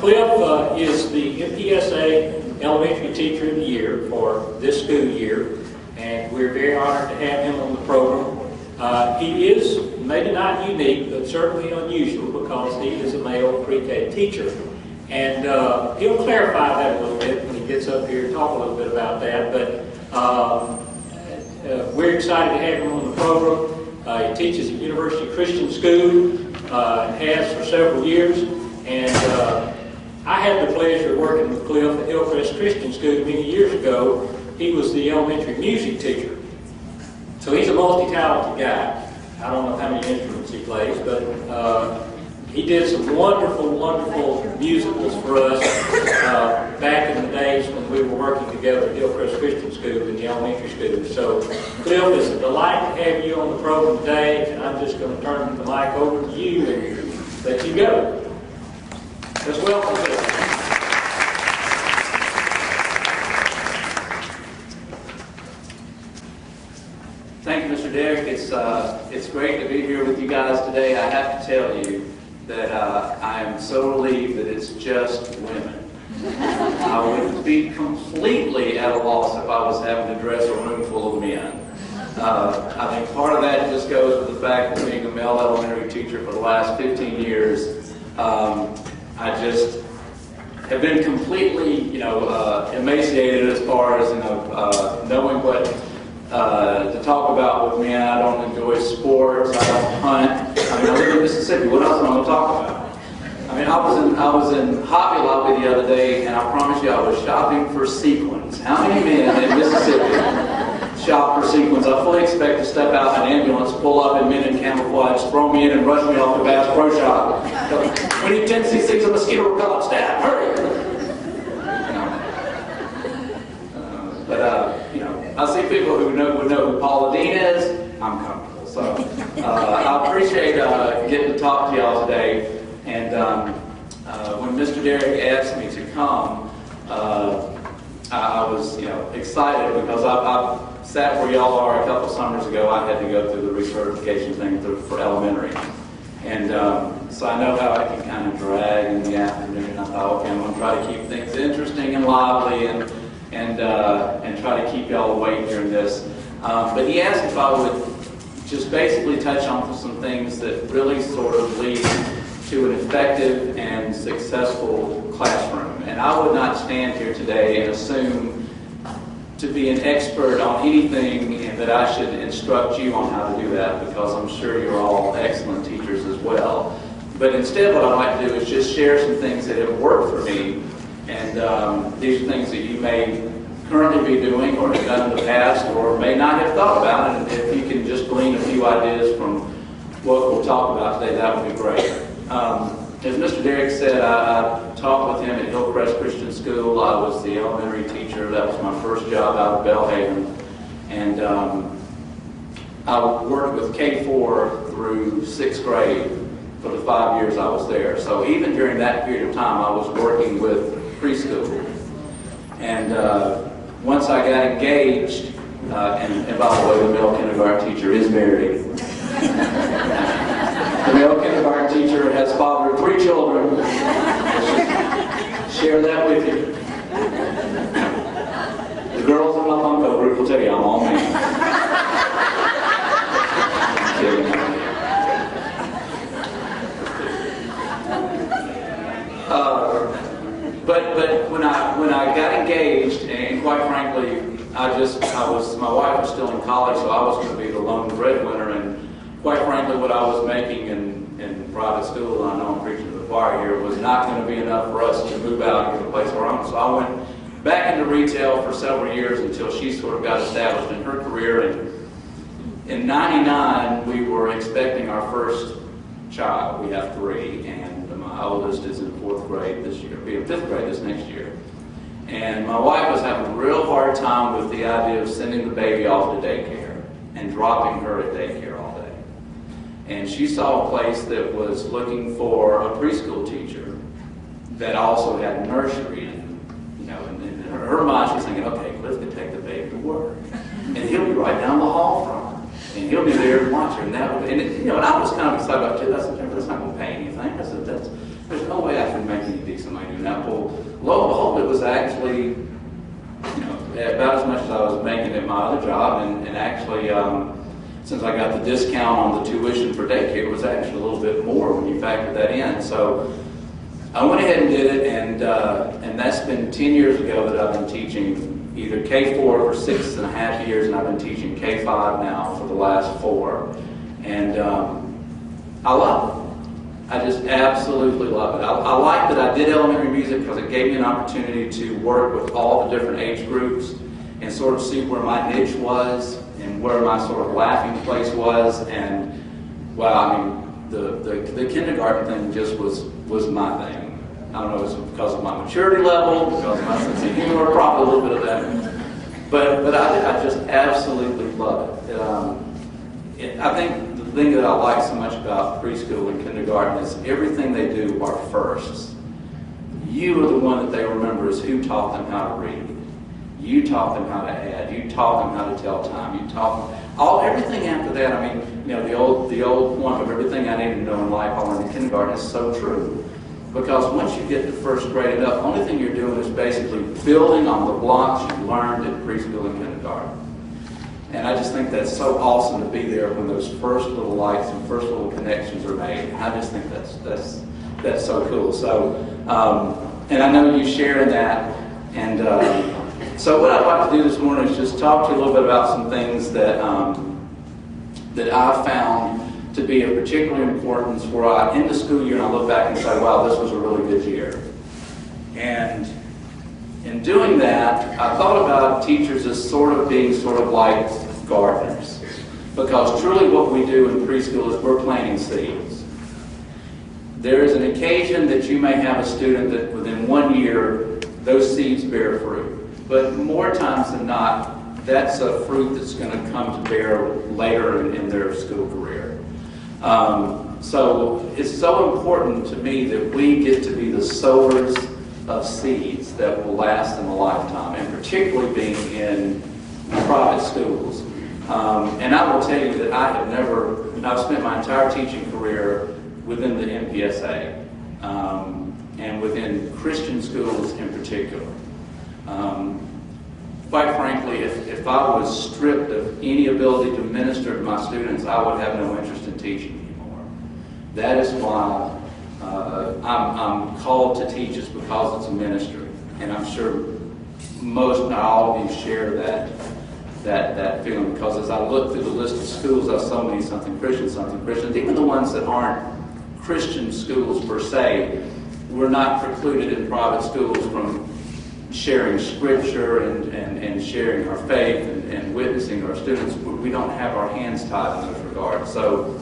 Cliff is the MPSA Elementary Teacher of the Year for this school year, and we're very honored to have him on the program. He is maybe not unique, but certainly unusual because he is a male pre-K teacher. And he'll clarify that a little bit when he gets up here and talk a little bit about that. But we're excited to have him on the program. He teaches at University Christian School, has for several years. And I had the pleasure of working with Cliff at Hillcrest Christian School many years ago. He was the elementary music teacher. So he's a multi-talented guy. I don't know how many instruments he plays, but he did some wonderful, wonderful musicals for us back in the days when we were working together at Hillcrest Christian School in the elementary school. So, Cliff, it's a delight to have you on the program today, and I'm just going to turn the mic over to you and let you go. Let's welcome Cliff. Thank you, Mr. Derrick. It's great to be here with you guys today. I have to tell you that I am so relieved that it's just women. I would be completely at a loss if I was having to dress a room full of men. I think part of that just goes with the fact that being a male elementary teacher for the last 15 years, I just have been completely, emaciated as far as, knowing what to talk about with men. I don't enjoy sports. I don't hunt. I live in Mississippi. What else am I going to talk about? I was in Hobby Lobby the other day, and I promise you I was shopping for sequins. How many men in Mississippi shop for sequins? I fully expect to step out in an ambulance, pull up in men in camouflage, throw me in, and rush me off to Bass Pro Shop. We need 10 cc's of mosquito repellent, staff. Hurry! I see people who would know who Paula Dean is. I'm comfortable. So I appreciate getting to talk to y'all today. And when Mr. Derrick asked me to come, I was excited because I sat where y'all are a couple summers ago. I had to go through the recertification thing for elementary. And so I know how I can kind of drag in the afternoon. I thought, okay, I'm going to try to keep things interesting and lively and try to keep y'all awake during this. But he asked if I would just basically touch on some things that really sort of lead to an effective and successful classroom. And I would not stand here today and assume to be an expert on anything and that I should instruct you on how to do that, because I'm sure you're all excellent teachers as well. But instead what I'd like to do is just share some things that have worked for me. And these are things that you may currently be doing or have done in the past or may not have thought about. And if you can just glean a few ideas from what we'll talk about today, that would be great. As Mr. Derrick said, I taught with him at Hillcrest Christian School. I was the elementary teacher. That was my first job out of Belhaven. And I worked with K-4 through 6th grade for the 5 years I was there. So even during that period of time, I was working with preschool. And once I got engaged, and by the way, the male kindergarten teacher is married. The male kindergarten teacher has fathered 3 children. Share that with you. The girls in my bunco group will tell you I'm all man. But when I got engaged, and quite frankly, my wife was still in college, so I was going to be the lone breadwinner, and quite frankly, what I was making in private school, and I know I'm preaching to the choir here, was not going to be enough for us to move out and get a place of our own. So I went back into retail for several years until she sort of got established in her career. And in '99, we were expecting our first child. We have 3, and my oldest is in 4th grade this year, be in 5th grade this next year. And my wife was having a real hard time with the idea of sending the baby off to daycare and dropping her at daycare all day. And she saw a place that was looking for a preschool teacher that also had nursery. And in her mind, she's thinking, okay, Cliff can take the baby to work, and he'll be right down the hall from her, and he'll be there and watch her. And that would, and I was kind of excited about it. That's not going to pay anything. I said, there's no way I can make any decent money And that, well, lo and behold, it was actually, about as much as I was making at my other job, and actually, since I got the discount on the tuition for daycare, it was actually a little bit more when you factor that in. So I went ahead and did it, and that's been 10 years ago that I've been teaching either K4 for 6.5 years, and I've been teaching K5 now for the last 4. And I love it. I just absolutely love it. I like that I did elementary music because it gave me an opportunity to work with all the different age groups and sort of see where my niche was and where my sort of laughing place was. And, well, I mean, the kindergarten thing just was my thing. I don't know if it's because of my maturity level, because of my sense of humor, probably a little bit of that. But I just absolutely love it. I think the thing that I like so much about preschool and kindergarten is everything they do are firsts. You are the one that they remember is who taught them how to read. You taught them how to add. You taught them how to tell time. You taught them everything after that. I mean, the old point of everything I need to know in life I learned in kindergarten is so true. Because once you get to first grade up, the only thing you're doing is basically building on the blocks you learned in preschool and kindergarten. And I just think that's so awesome to be there when those first little lights and first little connections are made. And I just think that's so cool. So, and I know you share in that. And so what I'd like to do this morning is just talk to you a little bit about some things that that I found to be of particular importance where I end the school year and I look back and say, wow, this was a really good year. And in doing that, I thought about teachers as being sort of like gardeners. Because truly what we do in preschool is we're planting seeds. There is an occasion that you may have a student that within 1 year, those seeds bear fruit. But more times than not, that's a fruit that's going to come to bear later in their school career. So it's so important to me that we get to be the sowers of seeds that will last in a lifetime, and particularly being in private schools. And I will tell you that I've spent my entire teaching career within the MPSA, and within Christian schools in particular. Quite frankly, if I was stripped of any ability to minister to my students, I would have no interest in teaching anymore. That is why I'm called to teach, is because it's a ministry. And I'm sure most, not all of you share that feeling, because as I look through the list of schools, I saw many something Christian, even the ones that aren't Christian schools per se, we're not precluded in private schools from sharing scripture and sharing our faith and witnessing our students. We don't have our hands tied in those regards. So,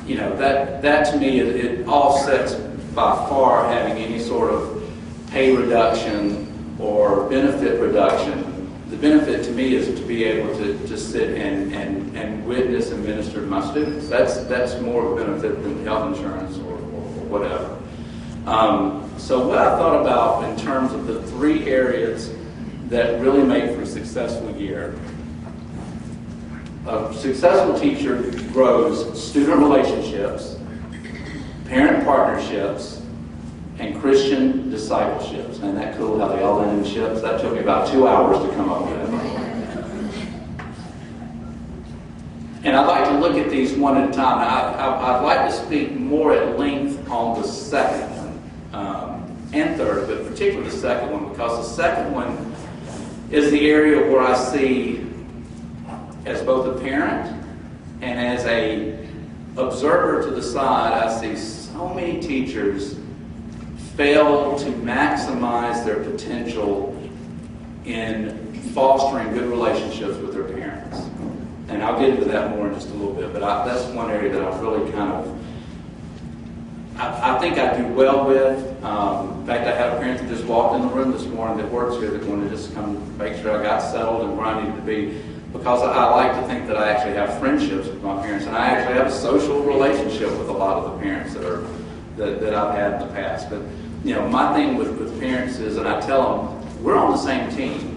that to me, it offsets by far having any sort of pay reduction or benefit reduction. The benefit to me is to be able to sit and witness and minister to my students. That's more of a benefit than health insurance or whatever. So what I thought about in terms of the 3 areas that really make for a successful year. A successful teacher grows student relationships, parent partnerships, and Christian discipleships. Isn't that cool how they all end in ships? That took me about 2 hours to come up with it. And I'd like to look at these one at a time. I'd like to speak more at length on the second one and third, but particularly the second one, because the second one is the area where I see, as both a parent and as a observer to the side, I see so many teachers fail to maximize their potential in fostering good relationships with their parents. And I'll get into that more in just a little bit, but that's one area that I've really I think I do well with. In fact, I have a parent that just walked in the room this morning that works here that wanted to just come make sure I got settled and where I needed to be, because I like to think that I actually have friendships with my parents, and I actually have a social relationship with a lot of the parents that I've had in the past. But my thing with parents is, and I tell them, we're on the same team.